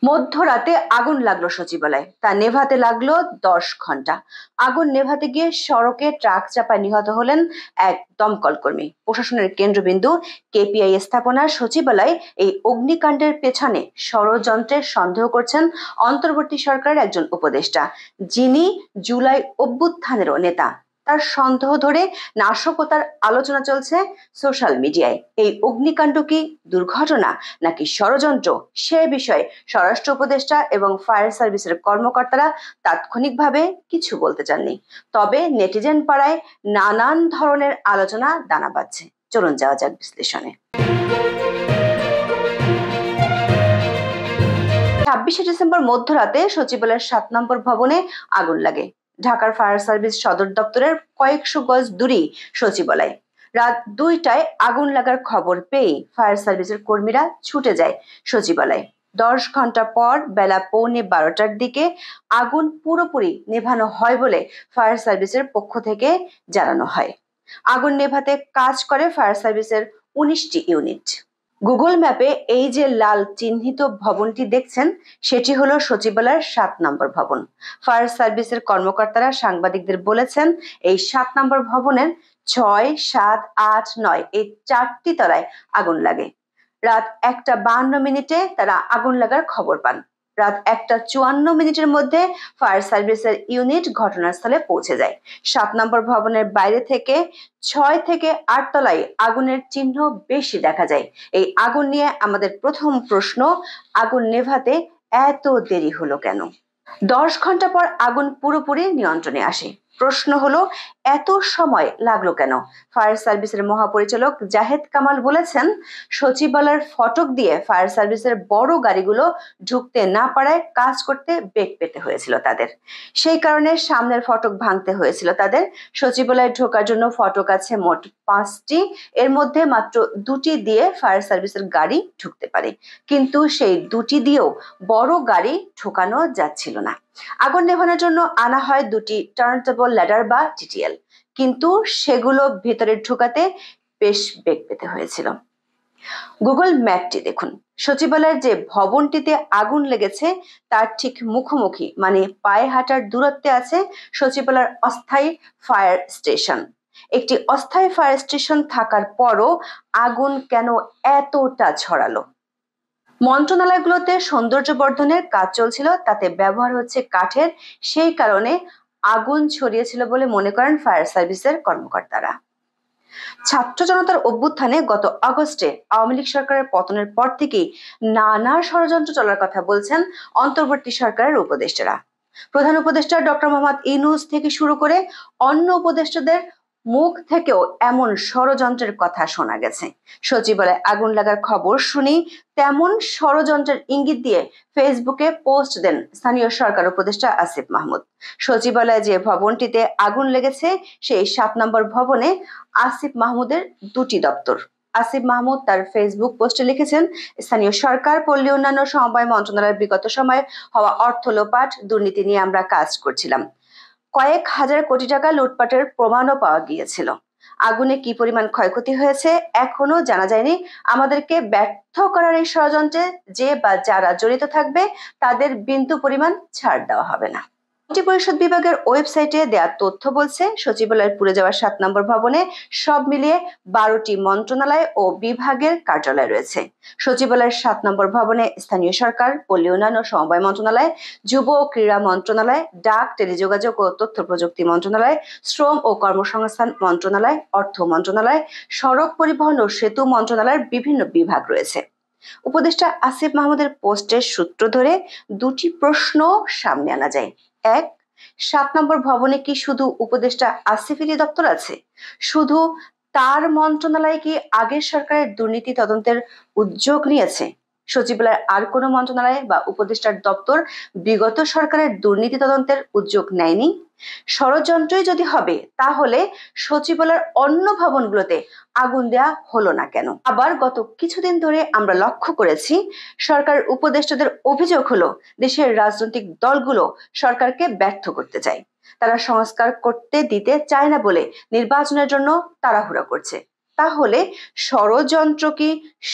মধ্যরাতে আগুন লাগলো সচিবালয়ে, তা নেভাতে লাগলো 10 ঘন্টা। আগুন নেভাতে গিয়ে সড়কে ট্রাক চাপায় নিহত হলেন এক দমকল কর্মী। প্রশাসনের কেন্দ্রবিন্দু কেপিআই স্থাপনার সচিবালয় এই অগ্নিকাণ্ডের পেছনে ষড়যন্ত্রের সন্দেহ করছেন অন্তর্বর্তী সরকারের একজন উপদেষ্টা, যিনি জুলাই অভ্যুত্থানেরও নেতা। তার সন্দেহ ধরে নাশকতার আলোচনা চলছে সোশ্যাল মিডিয়ায়। এই অগ্নিকাণ্ড কি দুর্ঘটনা নাকি ষড়যন্ত্র, সে বিষয়ে স্বরাষ্ট্র উপদেষ্টা এবং ফায়ার সার্ভিসের কর্মকর্তারা তাৎক্ষণিকভাবে কিছু বলতে চাননি। তবে নেটিজেন পাড়ায় নানান ধরনের আলোচনা দানা বাঁধছে। চলুন যাওয়া যাক বিশ্লেষণে। 26শে ডিসেম্বর মধ্যরাতে সচিবালয়ের 7 নম্বর ভবনে আগুন লাগে। ঢাকার ফায়ার সার্ভিস সদর দপ্তরের কয়েকশো গজ দূরেই সচিবালয়। রাত 2টায় আগুন লাগার খবর পেয়ে ফায়ার সার্ভিসের কর্মীরা ছুটে যায় সচিবালয়ে। 10 ঘন্টা পর বেলা 11:15টার দিকে আগুন পুরোপুরি নেভানো হয় বলে ফায়ার সার্ভিসের পক্ষ থেকে জানানো হয়। আগুন নেভাতে কাজ করে ফায়ার সার্ভিসের 19টি ইউনিট। গুগল ম্যাপে এই যে লাল চিহ্নিত ভবনটি দেখছেন, সেটি হলো সচিবালয়ের 7 নম্বর ভবন। ফায়ার সার্ভিসের কর্মকর্তারা সাংবাদিকদের বলেছেন, এই 7 নম্বর ভবনের 6, 7, 8, 9 এই 4টি তলায় আগুন লাগে। রাত 1:52 তারা আগুন লাগার খবর পান। রাত 1:54 মধ্যে ফায়ার সার্ভিসের ইউনিট ঘটনাস্থলে পৌঁছে যায়। 7 নম্বর ভবনের বাইরে থেকে 6 থেকে 8 তলায় আগুনের চিহ্ন বেশি দেখা যায়। এই আগুন নিয়ে আমাদের প্রথম প্রশ্ন, আগুন নেভাতে এত দেরি হলো কেন? 10 ঘন্টা পর আগুন পুরোপুরি নিয়ন্ত্রণে আসে। প্রশ্ন হলো, এত সময় লাগলো কেন? ফায়ার সার্ভিসের মহাপরিচালক জাহেদ কামাল বলেছেন, সচিবালয়ের ফটক দিয়ে ফায়ার সার্ভিসের বড় গাড়িগুলো ঢুকতে না পারায় কাজ করতে বেগ পেতে হয়েছিল তাদের। সেই কারণে সামনের ফটক ভাঙতে হয়েছিল তাদের। সচিবালয়ে ঢোকার জন্য ফটক আছে মোট 5টি, এর মধ্যে মাত্র 2টি দিয়ে ফায়ার সার্ভিসের গাড়ি ঢুকতে পারে, কিন্তু সেই 2টি দিয়েও বড় গাড়ি ঢোকানো যাচ্ছিল না। আগুন নেভানোর জন্য আনা হয় 2টি টার্নটেবল ল্যাডার বা টিটিএল, কিন্তু সেগুলো ভেতরে ঢোকাতে বেশ বেগ পেতে হয়েছিল। গুগল ম্যাপটি দেখুন, সচিবালয়ের যে ভবনটিতে আগুন লেগেছে তার ঠিক মুখোমুখি, মানে পায়ে হাঁটার দূরত্বে আছে সচিবালয়ের অস্থায়ী ফায়ার স্টেশন। একটি অস্থায়ী ফায়ার স্টেশন থাকার পরও আগুন কেন এতটা ছড়ালো? মন্ত্রণালয়গুলোতে সৌন্দর্য বর্ধনের কাজ চলছিল, তাতে ব্যবহার হচ্ছে কাঠের, সেই কারণে আগুন ছড়িয়েছিল বলে মনে করেন ফায়ার সার্ভিসের কর্মকর্তারা। ছাত্র জনতার অভ্যুত্থানে গত আগস্টে আওয়ামী লীগ সরকারের পতনের পর থেকেই নানা ষড়যন্ত্র চলার কথা বলছেন অন্তর্বর্তী সরকারের উপদেষ্টারা। প্রধান উপদেষ্টা ডক্টর মোহাম্মদ ইউনূস থেকে শুরু করে অন্য উপদেষ্টাদের মুখ থেকেও এমন ষড়যন্ত্রের কথা শোনা গেছে। সচিবালয়ে আগুন লাগার খবর শুনি তেমন ষড়যন্ত্রের ইঙ্গিত দিয়ে ফেসবুকে পোস্ট দেন স্থানীয় সরকার উপদেষ্টা আসিফ মাহমুদ। সচিবালয়ে যে ভবনটিতে আগুন লেগেছে সেই 7 নম্বর ভবনে আসিফ মাহমুদের 2টি দপ্তর। আসিফ মাহমুদ তার ফেসবুক পোস্টে লিখেছেন, স্থানীয় সরকার, পল্লী উন্নয়ন ও সমবায় মন্ত্রণালয়ের বিগত সময়ে হওয়া অর্থ লোপাট দুর্নীতি নিয়ে আমরা কাজ করছিলাম। কয়েক হাজার কোটি টাকা লুটপাটের প্রমাণও পাওয়া গিয়েছিল। আগুনে কি পরিমাণ ক্ষয়ক্ষতি হয়েছে এখনো জানা যায়নি। আমাদেরকে ব্যর্থ করার এই ষড়যন্ত্রে যে বা যারা জড়িত থাকবে তাদের বিন্দু পরিমাণ ছাড় দেওয়া হবে না। মন্ত্রী পরিষদ বিভাগের ওয়েবসাইটে দেয়া তথ্য বলছে, সচিবালয়ের পুড়ে যাওয়া 7 নম্বর ভবনে সব মিলিয়ে 12টি মন্ত্রণালয় ও বিভাগের কার্যালয় রয়েছে। সচিবালয়ের 7 নম্বর ভবনে স্থানীয় সরকার, পল্লী উন্নয়ন ও সমবায় মন্ত্রণালয়, যুব ও ক্রীড়া মন্ত্রণালয়, ডাক, টেলিযোগাযোগ ও তথ্য প্রযুক্তি মন্ত্রণালয়, শ্রম ও কর্মসংস্থান মন্ত্রণালয়, অর্থ মন্ত্রণালয়, সড়ক পরিবহন ও সেতু মন্ত্রণালয়ের বিভিন্ন বিভাগ রয়েছে। উপদেষ্টা আসিফ মাহমুদের পোস্টের সূত্র ধরে 2টি প্রশ্ন সামনে আনা যায়। 1, 7 নম্বর ভবনে কি শুধু উপদেষ্টা আসিফেরই দপ্তর আছে? শুধু তার মন্ত্রণালয় কি আগের সরকারের দুর্নীতি তদন্তের উদ্যোগ নিয়েছে? সচিবালয়ের আর কোনো মন্ত্রণালয় বা উপদেষ্টার দপ্তর বিগত সরকারের দুর্নীতি তদন্তের উদ্যোগ নেয়নি? ষড়যন্ত্রই যদি হবে, তাহলে সচিবালয়ের অন্য ভবনগুলোতে আগুন দেয়া হলো না কেন? আবার গত কিছুদিন ধরে আমরা লক্ষ্য করেছি, সরকারের উপদেষ্টাদের অভিযোগ হলো দেশের রাজনৈতিক দলগুলো সরকারকে ব্যর্থ করতে চায়। তারা সংস্কার করতে দিতে চায় না বলে নির্বাচনের জন্য তাড়াহুড়া করছে। তাহলে ষড়যন্ত্র কি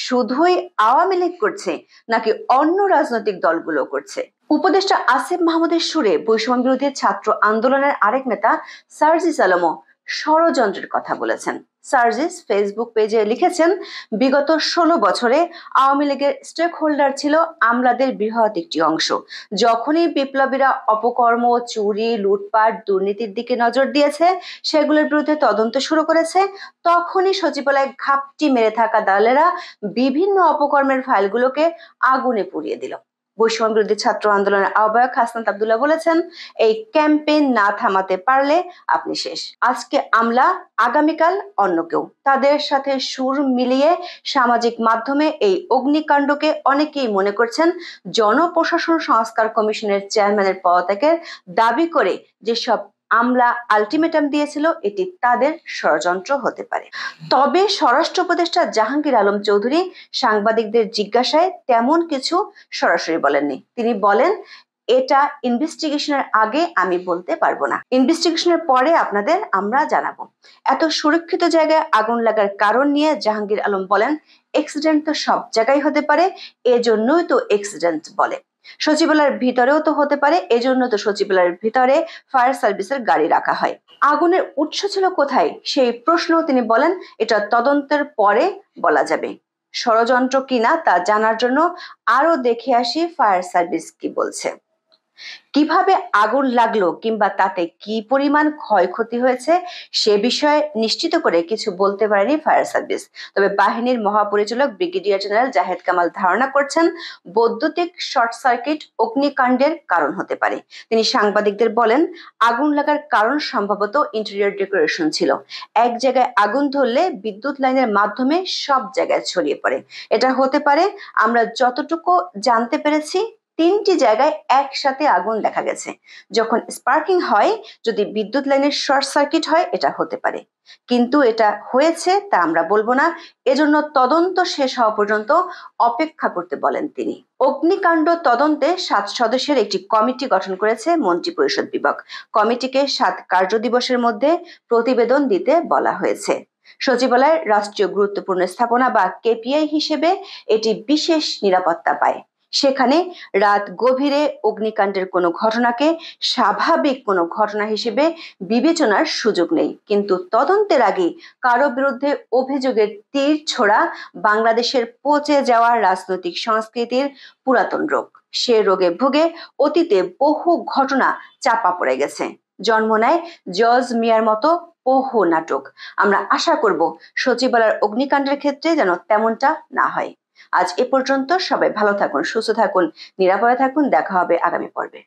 শুধুই আওয়ামী লীগ করছে নাকি অন্য রাজনৈতিক দলগুলো করছে? উপদেষ্টা আসিফ মাহমুদের সুরে বৈষম্য বিরোধী ছাত্র আন্দোলনের আরেক নেতা সার্জিস আলমও ষড়যন্ত্রের কথা বলেছেন। সার্জিস ফেসবুক পেজে লিখেছেন, বিগত 16 বছরে আওয়ামী লীগের স্টেক হোল্ডার ছিল আমলাদের বৃহৎ একটি অংশ। যখনই বিপ্লবীরা অপকর্ম, চুরি, লুটপাট, দুর্নীতির দিকে নজর দিয়েছে, সেগুলোর বিরুদ্ধে তদন্ত শুরু করেছে, তখনই সচিবালয়ে ঘাপটি মেরে থাকা দালালেরা বিভিন্ন অপকর্মের ফাইলগুলোকে আগুনে পুড়িয়ে দিল। বৈষম্য বিরোধী ছাত্র আন্দোলনের আহ্বায়ক হাসনাত আব্দুল্লাহ বলেছেন, এই ক্যাম্পেইন না থামাতে পারলে আপনি শেষ। আজকে আমলা, আগামীকাল অন্য কেউ। তাদের সাথে সুর মিলিয়ে সামাজিক মাধ্যমে এই অগ্নিকাণ্ডকে অনেকেই মনে করছেন জনপ্রশাসন সংস্কার কমিশনের চেয়ারম্যানের পদত্যাগের দাবি করে যেসব আমলা আলটিমেটাম দিয়েছিল, এটি তাদের ষড়যন্ত্র হতে পারে। তবে স্বরাষ্ট্র উপদেষ্টা জাহাঙ্গীর আলম চৌধুরী সাংবাদিকদের জিজ্ঞাসায় তেমন কিছু সরাসরি বলেননি। তিনি বলেন, এটা ইনভেস্টিগেশনের আগে আমি বলতে পারবো না, ইনভেস্টিগেশনের পরে আপনাদের আমরা জানাবো। এত সুরক্ষিত জায়গায় আগুন লাগার কারণ নিয়ে জাহাঙ্গীর আলম বলেন, অ্যাক্সিডেন্ট তো সব জায়গায় হতে পারে, এজন্যই তো অ্যাক্সিডেন্ট বলে। সচিবালয়ের ভিতরেও তো হতে পারে, এজন্য তো সচিবালয়ের ভিতরে ফায়ার সার্ভিসের গাড়ি রাখা হয়। আগুনের উৎস ছিল কোথায় সেই প্রশ্ন তিনি বলেন, এটা তদন্তের পরে বলা যাবে। ষড়যন্ত্র কিনা তা জানার জন্য আরো দেখে আসি ফায়ার সার্ভিস কি বলছে। কিভাবে আগুন লাগলো কিংবা তাতে কি পরিমাণ ক্ষয়ক্ষতি হয়েছে সে বিষয়ে নিশ্চিত করে কিছু বলতে পারেনি ফায়ার সার্ভিস। তবে বাহিনীর মহাপরিচালক ব্রিগেডিয়ার জেনারেল জাহেদ কামাল ধারণা করছেন, বৈদ্যুতিক শর্ট সার্কিট অগ্নিকাণ্ডের কারণ হতে পারে। তিনি সাংবাদিকদের বলেন, আগুন লাগার কারণ সম্ভবত ইন্টেরিয়র ডেকোরেশন ছিল। এক জায়গায় আগুন ধরলে বিদ্যুৎ লাইনের মাধ্যমে সব জায়গায় ছড়িয়ে পড়ে। এটা হতে পারে। আমরা যতটুকু জানতে পেরেছি, 3টি জায়গায় একসাথে আগুন দেখা গেছে। যখন স্পার্কিং হয়, যদি বিদ্যুৎ লাইনের শর্ট সার্কিট হয়, এটা হতে পারে, কিন্তু এটা হয়েছে তা আমরা বলবো না। এজন্য তদন্ত শেষ হওয়া পর্যন্ত অপেক্ষা করতে বলেন তিনি। অগ্নিকাণ্ড তদন্তে 7 সদস্যের একটি কমিটি গঠন করেছে মন্ত্রিপরিষদ বিভাগ। কমিটিকে 7 কার্যদিবসের মধ্যে প্রতিবেদন দিতে বলা হয়েছে। সচিবালয়ের রাষ্ট্রীয় গুরুত্বপূর্ণ স্থাপনা বা কেপিআই হিসেবে এটি বিশেষ নিরাপত্তা পায়। সেখানে রাত গভীরে অগ্নিকাণ্ডের কোনো ঘটনাকে স্বাভাবিক কোনো ঘটনা হিসেবে বিবেচনার সুযোগ নেই। কিন্তু তদন্তের আগে কারো বিরুদ্ধে অভিযোগের তীর ছোড়া বাংলাদেশের পচে যাওয়া রাজনৈতিক সংস্কৃতির পুরাতন রোগ। সে রোগে ভুগে অতীতে বহু ঘটনা চাপা পড়ে গেছে। জন্ম নেয় জজ মিয়ার মতো বহু নাটক। আমরা আশা করব সচিবালয়ের অগ্নিকাণ্ডের ক্ষেত্রে যেন তেমনটা না হয়। আজ এ পর্যন্ত। সবাই ভালো থাকুন, সুস্থ থাকুন, নিরাপদে থাকুন। দেখা হবে আগামী পর্বে।